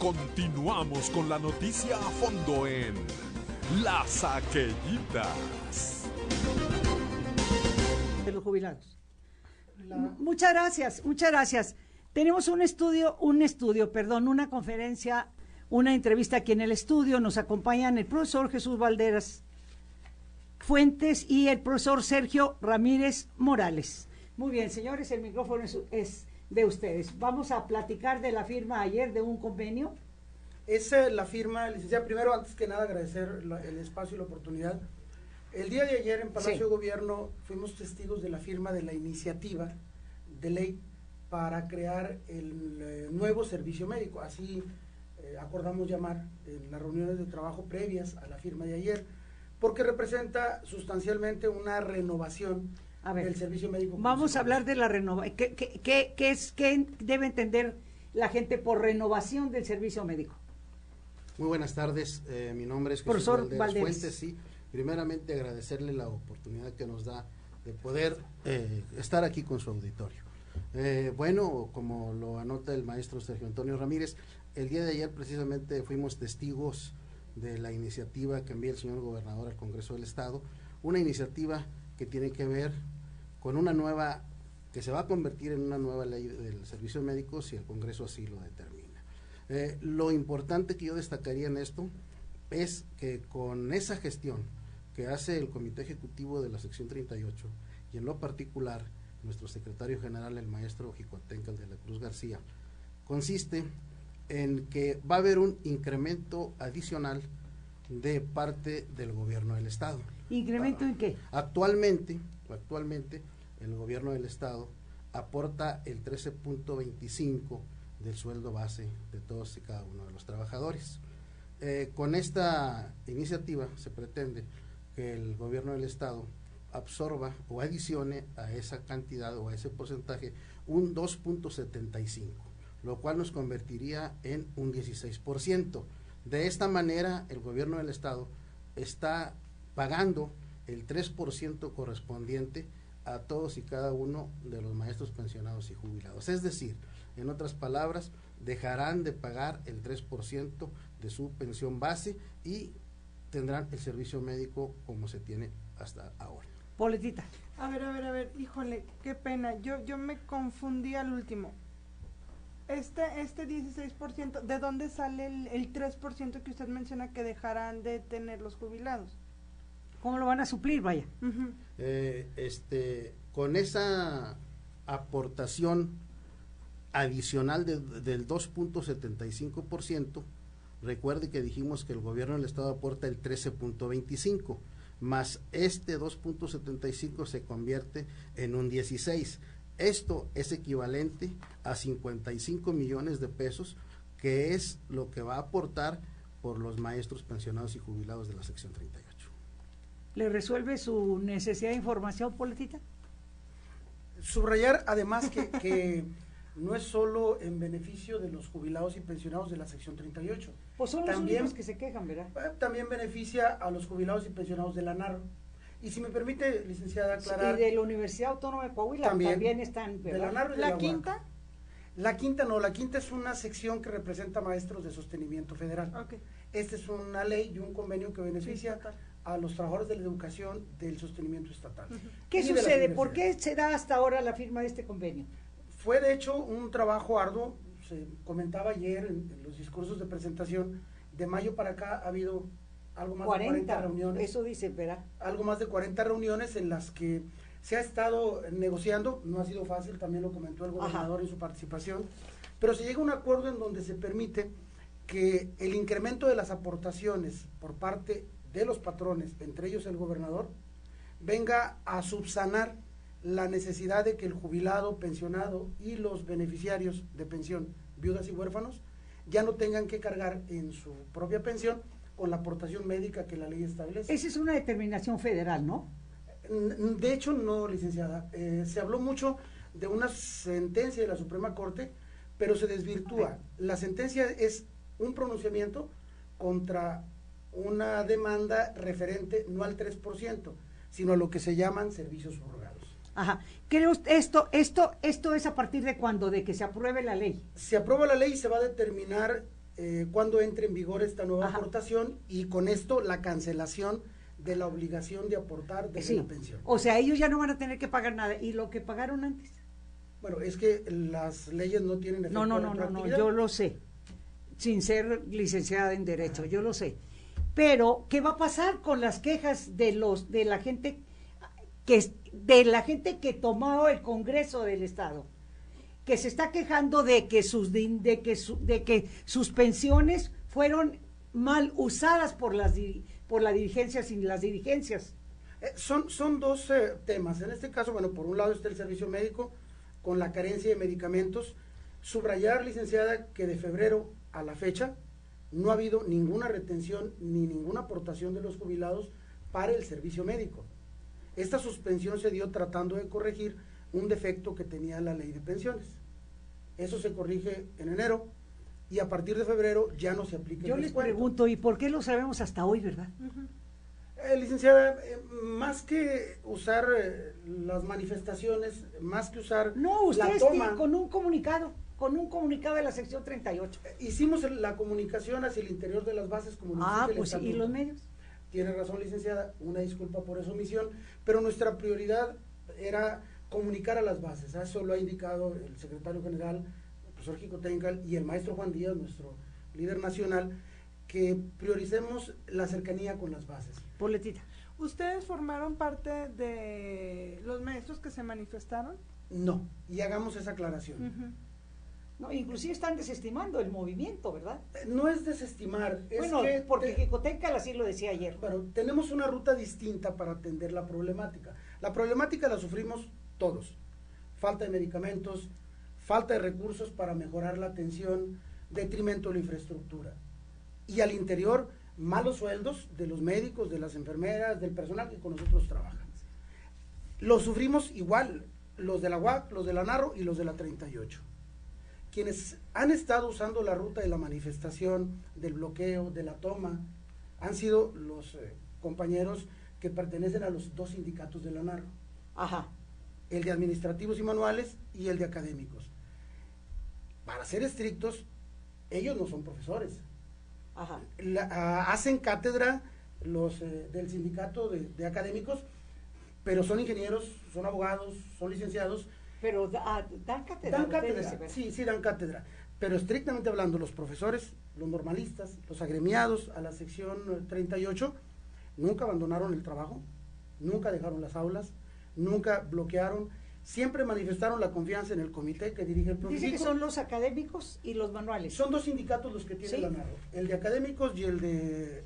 Continuamos con la noticia a fondo en Las Aquellitas. De los jubilados. Muchas gracias, muchas gracias. Tenemos una conferencia, una entrevista aquí en el estudio. Nos acompañan el profesor Jesús Valderas Fuentes y el profesor Sergio Ramírez Morales. Muy bien, señores, el micrófono es de ustedes. Vamos a platicar de la firma ayer de un convenio. Es la firma, licenciada. Primero, antes que nada, agradecer el espacio y la oportunidad. El día de ayer en Palacio de Gobierno fuimos testigos de la firma de la iniciativa de ley para crear el nuevo servicio médico. Así acordamos llamar en las reuniones de trabajo previas a la firma de ayer, porque representa sustancialmente una renovación del servicio médico. Vamos a hablar de la renovación. ¿Qué debe entender la gente por renovación del servicio médico? Muy buenas tardes, mi nombre es Jesús Valderas Fuentes. Sí, primeramente agradecerle la oportunidad que nos da de poder estar aquí con su auditorio. Bueno, como lo anota el maestro Sergio Antonio Ramírez, el día de ayer precisamente fuimos testigos de la iniciativa que envía el señor gobernador al Congreso del Estado, una iniciativa que tiene que ver con una nueva, que se va a convertir en una nueva ley del servicio médico si el Congreso así lo determina. Lo importante que yo destacaría en esto es que con esa gestión que hace el Comité Ejecutivo de la Sección 38 y en lo particular nuestro secretario general, el maestro Jicotencal de la Cruz García, consiste en que va a haber un incremento adicional de parte del gobierno del Estado. ¿Incremento en qué? Actualmente el gobierno del Estado aporta el 13.25 del sueldo base de todos y cada uno de los trabajadores. Con esta iniciativa se pretende que el gobierno del Estado absorba o adicione a esa cantidad o a ese porcentaje un 2.75, lo cual nos convertiría en un 16%. De esta manera, el gobierno del Estado está pagando el 3% correspondiente a todos y cada uno de los maestros pensionados y jubilados. Es decir, en otras palabras, dejarán de pagar el 3% de su pensión base y tendrán el servicio médico como se tiene hasta ahora. Poletita. A ver, híjole, qué pena, yo me confundí al último. Este 16%, ¿de dónde sale el 3% que usted menciona que dejarán de tener los jubilados? ¿Cómo lo van a suplir, vaya? Con esa aportación adicional del 2.75%, recuerde que dijimos que el gobierno del Estado aporta el 13.25%, más este 2.75 se convierte en un 16%. Esto es equivalente a 55 millones de pesos, que es lo que va a aportar por los maestros pensionados y jubilados de la sección 38. ¿Le resuelve su necesidad de información, Poletita? Subrayar además que no es solo en beneficio de los jubilados y pensionados de la sección 38. Pues son los únicos que se quejan, ¿verdad? También beneficia a los jubilados y pensionados de la NARO. Y si me permite, licenciada, aclarar... Y de la Universidad Autónoma de Coahuila también están, ¿verdad? De la NARO y de ¿La quinta? La quinta no, la quinta es una sección que representa maestros de sostenimiento federal. Okay. Esta es una ley y un convenio que beneficia a los trabajadores de la educación del sostenimiento estatal. ¿Qué sucede? ¿Por qué se da hasta ahora la firma de este convenio? Fue de hecho un trabajo arduo, se comentaba ayer en los discursos de presentación, de mayo para acá ha habido algo más de 40 reuniones. Eso dice, ¿verdad? Algo más de 40 reuniones en las que se ha estado negociando, no ha sido fácil, también lo comentó el gobernador en su participación, pero se llega a un acuerdo en donde se permite que el incremento de las aportaciones por parte de los patrones, entre ellos el gobernador, venga a subsanar la necesidad de que el jubilado, pensionado y los beneficiarios de pensión, viudas y huérfanos, ya no tengan que cargar en su propia pensión con la aportación médica que la ley establece. Esa es una determinación federal, ¿no? De hecho, no, licenciada. Se habló mucho de una sentencia de la Suprema Corte, pero se desvirtúa. La sentencia es un pronunciamiento contra una demanda referente no al 3%, sino a lo que se llaman servicios subrogados. Ajá. ¿Cree usted esto es a partir de cuándo? ¿De que se apruebe la ley? Se aprueba la ley y se va a determinar cuando entre en vigor esta nueva aportación y con esto la cancelación de la obligación de aportar desde la pensión. O sea, ellos ya no van a tener que pagar nada. ¿Y lo que pagaron antes? Bueno, es que las leyes no tienen efecto No, yo lo sé. Sin ser licenciada en Derecho, yo lo sé. Pero, ¿qué va a pasar con las quejas de la gente que tomó el Congreso del Estado? Que se está quejando de que sus pensiones fueron mal usadas por la dirigencia sin las dirigencias. Son dos temas. En este caso, bueno, por un lado está el servicio médico con la carencia de medicamentos. Subrayar, licenciada, que de febrero a la fecha no ha habido ninguna retención ni ninguna aportación de los jubilados para el servicio médico. Esta suspensión se dio tratando de corregir un defecto que tenía la ley de pensiones. Eso se corrige en enero y a partir de febrero ya no se aplica. Yo les pregunto, ¿y por qué lo sabemos hasta hoy, verdad? Licenciada, más que usar las manifestaciones, más que usar ustedes tienen con un comunicado de la sección 38. Hicimos la comunicación hacia el interior de las bases como nos dice el pues estatuto. ¿Y los medios? Tiene razón, licenciada, una disculpa por esa omisión, pero nuestra prioridad era comunicar a las bases. Eso lo ha indicado el secretario general, el profesor Jicotencal, y el maestro Juan Díaz, nuestro líder nacional, que prioricemos la cercanía con las bases. Poletita. ¿Ustedes formaron parte de los maestros que se manifestaron? No, y hagamos esa aclaración. No, inclusive están desestimando el movimiento, ¿verdad? No es desestimar, bueno, es que... porque Jicotencal así lo decía ayer. Bueno, tenemos una ruta distinta para atender la problemática. La problemática la sufrimos todos. Falta de medicamentos, falta de recursos para mejorar la atención, detrimento de la infraestructura. Y al interior, malos sueldos de los médicos, de las enfermeras, del personal que con nosotros trabaja. Lo sufrimos igual, los de la UAC, los de la Narro y los de la 38. Quienes han estado usando la ruta de la manifestación, del bloqueo, de la toma, han sido los compañeros que pertenecen a los dos sindicatos de la Narro. Ajá. El de administrativos y manuales y el de académicos. Para ser estrictos, ellos no son profesores. Ajá. Hacen cátedra los del sindicato de académicos, pero son ingenieros, son abogados, son licenciados. Pero dan cátedra. Dan cátedra, sí, dan cátedra. Pero estrictamente hablando, los profesores, los normalistas, los agremiados a la sección 38, nunca abandonaron el trabajo, nunca dejaron las aulas, nunca bloquearon, siempre manifestaron la confianza en el comité que dirige el profesor. Dice que son los académicos y los manuales. Son dos sindicatos los que tiene la Narro, el de académicos y el de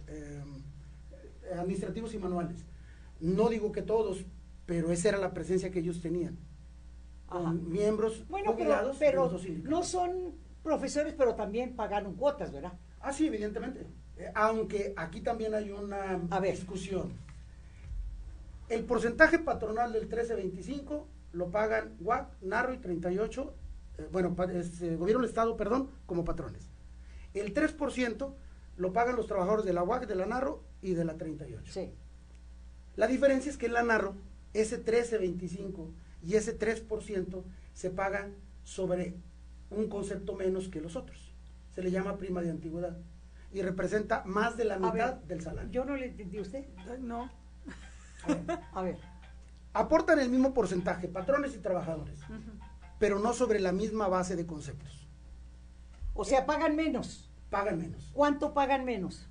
administrativos y manuales. No digo que todos, pero esa era la presencia que ellos tenían. Con miembros jubilados de los dos sindicatos. No son profesores, pero también pagaron cuotas, ¿verdad? Ah, sí, evidentemente. Aunque aquí también hay una discusión. El porcentaje patronal del 13.25 lo pagan UAC, Narro y 38, Gobierno del Estado, como patrones. El 3% lo pagan los trabajadores de la UAC, de la Narro y de la 38. Sí. La diferencia es que en la Narro, ese 13.25 y ese 3% se paga sobre un concepto menos que los otros. Se le llama prima de antigüedad y representa más de la mitad del salario. Yo no le entendí a usted. No. A ver. Aportan el mismo porcentaje, patrones y trabajadores, pero no sobre la misma base de conceptos. O sea, pagan menos. Pagan menos. ¿Cuánto pagan menos?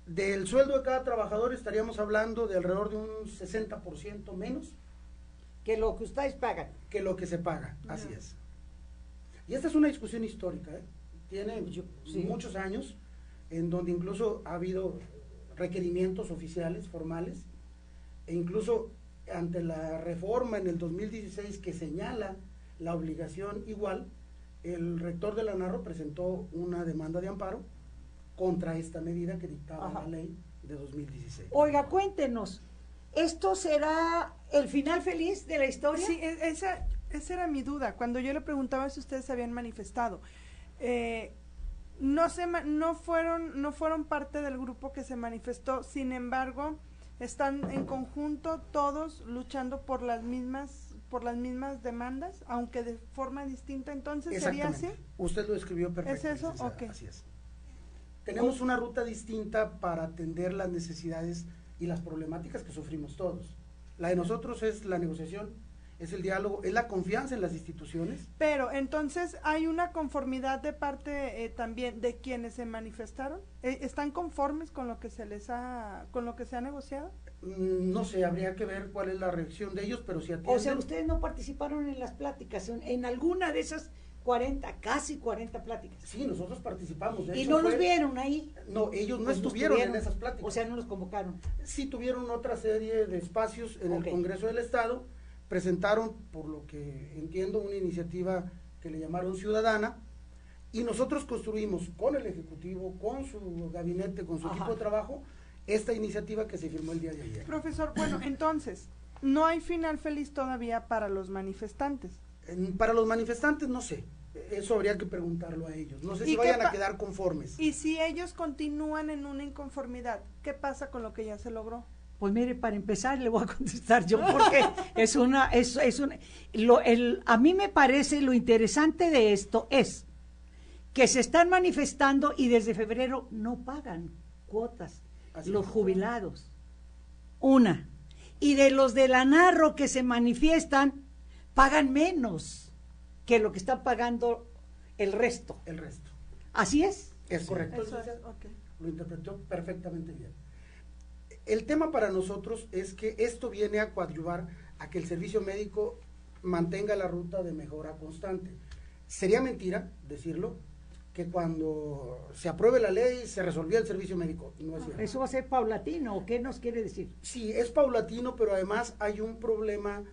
Del sueldo de cada trabajador estaríamos hablando de alrededor de un 60% menos. Que lo que ustedes pagan. Que lo que se paga, así es. Y esta es una discusión histórica, tiene muchos años, en donde incluso ha habido requerimientos oficiales, formales, e incluso ante la reforma en el 2016 que señala la obligación igual, el rector de la Narro presentó una demanda de amparo contra esta medida que dictaba la ley de 2016. Oiga, cuéntenos, ¿esto será el final feliz de la historia? Sí, esa era mi duda. Cuando yo le preguntaba si ustedes se habían manifestado, no fueron parte del grupo que se manifestó, sin embargo, están en conjunto todos luchando por las mismas demandas, aunque de forma distinta. Entonces, ¿sería así? Usted lo describió perfectamente. ¿Es eso? Okay. Así es. Tenemos una ruta distinta para atender las necesidades y las problemáticas que sufrimos todos. La de nosotros es la negociación, es el diálogo, es la confianza en las instituciones. Pero entonces hay una conformidad de parte también de quienes se manifestaron. ¿Están conformes con lo que se ha negociado? No sé, habría que ver cuál es la reacción de ellos, pero si atienden. O sea, ustedes no participaron en las pláticas, en alguna de esas 40, casi 40 pláticas. Sí, nosotros participamos. ¿Y no los vieron ahí? No, ellos no estuvieron en esas pláticas. O sea, no los convocaron. Sí tuvieron otra serie de espacios en el Congreso del Estado, presentaron, por lo que entiendo, una iniciativa que le llamaron ciudadana, y nosotros construimos con el Ejecutivo, con su gabinete, con su equipo de trabajo, esta iniciativa que se firmó el día de ayer. Profesor, bueno, entonces, no hay final feliz todavía para los manifestantes. Para los manifestantes no sé, eso habría que preguntarlo a ellos, no sé si vayan a quedar conformes. Y si ellos continúan en una inconformidad, ¿qué pasa con lo que ya se logró? Pues mire, para empezar le voy a contestar yo, porque a mí me parece lo interesante de esto es que se están manifestando y desde febrero no pagan cuotas los jubilados. Una. Y de los de la Narro que se manifiestan, pagan menos que lo que están pagando el resto. El resto. ¿Así es? Es correcto. Lo interpretó perfectamente bien. El tema para nosotros es que esto viene a coadyuvar a que el servicio médico mantenga la ruta de mejora constante. Sería mentira decirlo que cuando se apruebe la ley se resolvió el servicio médico. No es cierto. ¿Eso va a ser paulatino o qué nos quiere decir? Sí, es paulatino, pero además hay un problema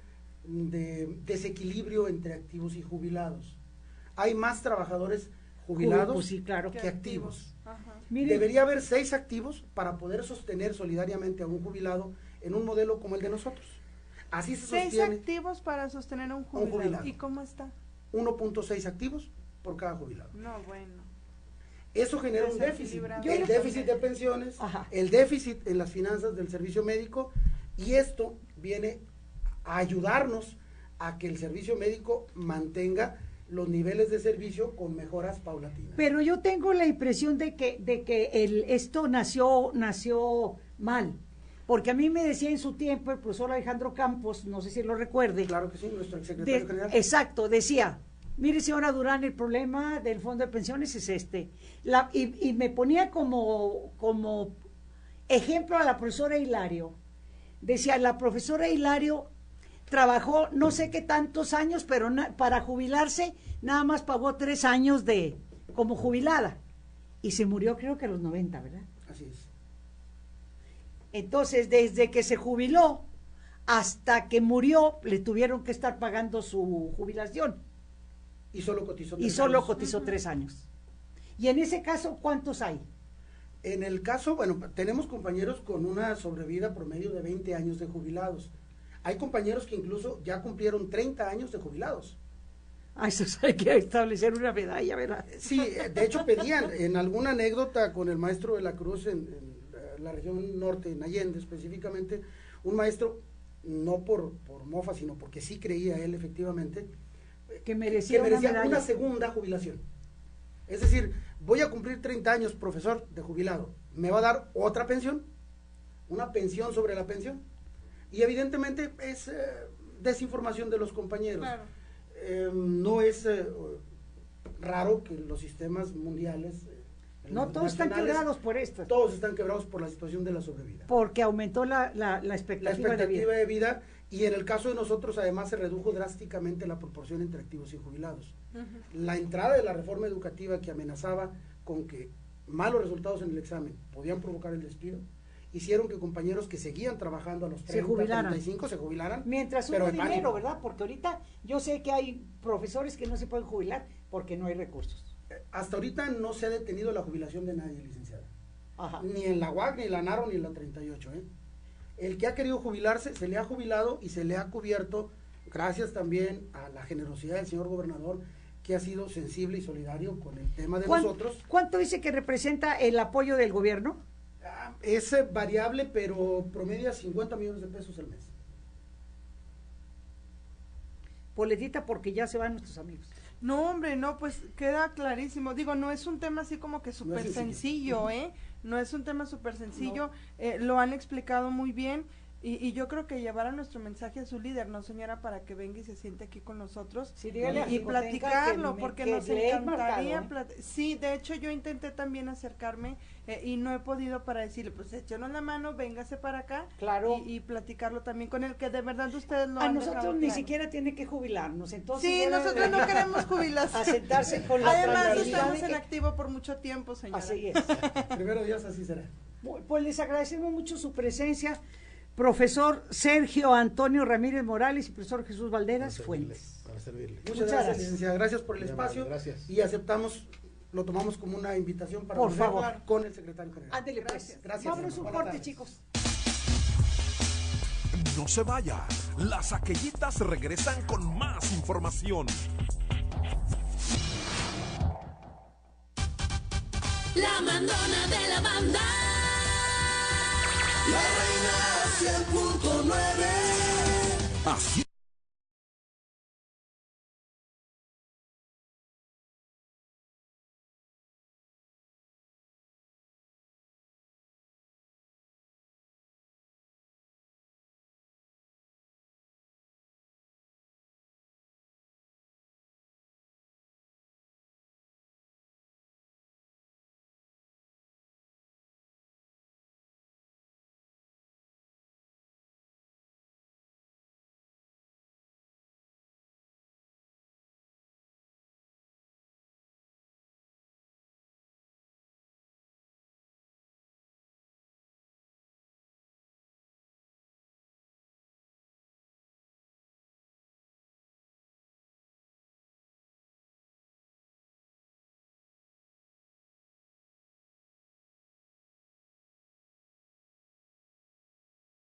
de desequilibrio entre activos y jubilados. Hay más trabajadores jubilados pues sí, claro, que activos. Miren, debería haber 6 activos para poder sostener solidariamente a un jubilado en un modelo como el de nosotros. Así se sostiene. 6 activos para sostener a un jubilado. ¿Y cómo está? 1.6 activos por cada jubilado. No, bueno. Eso genera un déficit. El déficit de pensiones, el déficit en las finanzas del servicio médico, y esto viene a ayudarnos a que el servicio médico mantenga los niveles de servicio con mejoras paulatinas. Pero yo tengo la impresión de que esto nació mal, porque a mí me decía en su tiempo el profesor Alejandro Campos, no sé si lo recuerde. Claro que sí, nuestro exsecretario general. Exacto, decía, mire señora Durán, el problema del fondo de pensiones es este. Y me ponía como ejemplo a la profesora Hilario. Decía, la profesora Hilario trabajó no sé qué tantos años, pero para jubilarse nada más pagó 3 años como jubilada. Y se murió creo que a los 90, ¿verdad? Así es. Entonces, desde que se jubiló hasta que murió, le tuvieron que estar pagando su jubilación. Y solo cotizó 3 años. Y en ese caso, ¿cuántos hay? En el caso, bueno, tenemos compañeros con una sobrevida promedio de 20 años de jubilados. Hay compañeros que incluso ya cumplieron 30 años de jubilados. Eso hay que establecer una medalla, ¿verdad? Sí, de hecho pedían, en alguna anécdota con el maestro de la Cruz en la región norte, en Allende específicamente, un maestro, no por mofa, sino porque sí creía él efectivamente, que merecía una segunda jubilación. Es decir, voy a cumplir 30 años, profesor, de jubilado, ¿me va a dar otra pensión? ¿Una pensión sobre la pensión? Y evidentemente es desinformación de los compañeros. Claro. No es raro que los sistemas mundiales... no, todos están quebrados por esto. Todos están quebrados por la situación de la sobrevida. Porque aumentó la expectativa de vida. Y en el caso de nosotros, además, se redujo drásticamente la proporción entre activos y jubilados. La entrada de la reforma educativa que amenazaba con que malos resultados en el examen podían provocar el despido, hicieron que compañeros que seguían trabajando a los 30, 35 se jubilaran. Mientras hubo dinero, ¿verdad? Porque ahorita yo sé que hay profesores que no se pueden jubilar porque no hay recursos. Hasta ahorita no se ha detenido la jubilación de nadie, licenciada. Ajá. Ni en la UAC, ni en la NARO, ni en la 38. El que ha querido jubilarse, se le ha jubilado y se le ha cubierto, gracias también a la generosidad del señor gobernador, que ha sido sensible y solidario con el tema de nosotros. ¿Cuánto dice que representa el apoyo del gobierno? Es variable, pero promedia 50 millones de pesos al mes. Boletita porque ya se van nuestros amigos. No, hombre, no, pues queda clarísimo. Digo, no es un tema así como que súper sencillo, No es un tema súper sencillo, lo han explicado muy bien. Y yo creo que llevar a nuestro mensaje a su líder, ¿no, señora? Para que venga y se siente aquí con nosotros y platicarlo, porque nos encantaría. Sí, de hecho yo intenté también acercarme y no he podido para decirle, pues échenos la mano, véngase para acá. Claro. Y platicarlo también con él, que de verdad ustedes lo han a nosotros ni siquiera tiene que jubilarnos, entonces. Sí, nosotros no queremos jubilación. A sentarse con la Además, estamos en activo por mucho tiempo, señora. Así es. Primero Dios, así será. Pues les agradecemos mucho su presencia. Profesor Sergio Antonio Ramírez Morales y profesor Jesús Valderas Fuentes. Para servirle. Muchas gracias, licenciada. Gracias por el espacio. Gracias. Y aceptamos, lo tomamos como una invitación para hablar con el secretario general. Ándele, pues. Gracias. Vámonos un corte, chicos. No se vaya. Las aquellitas regresan con más información. La mandona de la banda. La reina 100.9. Así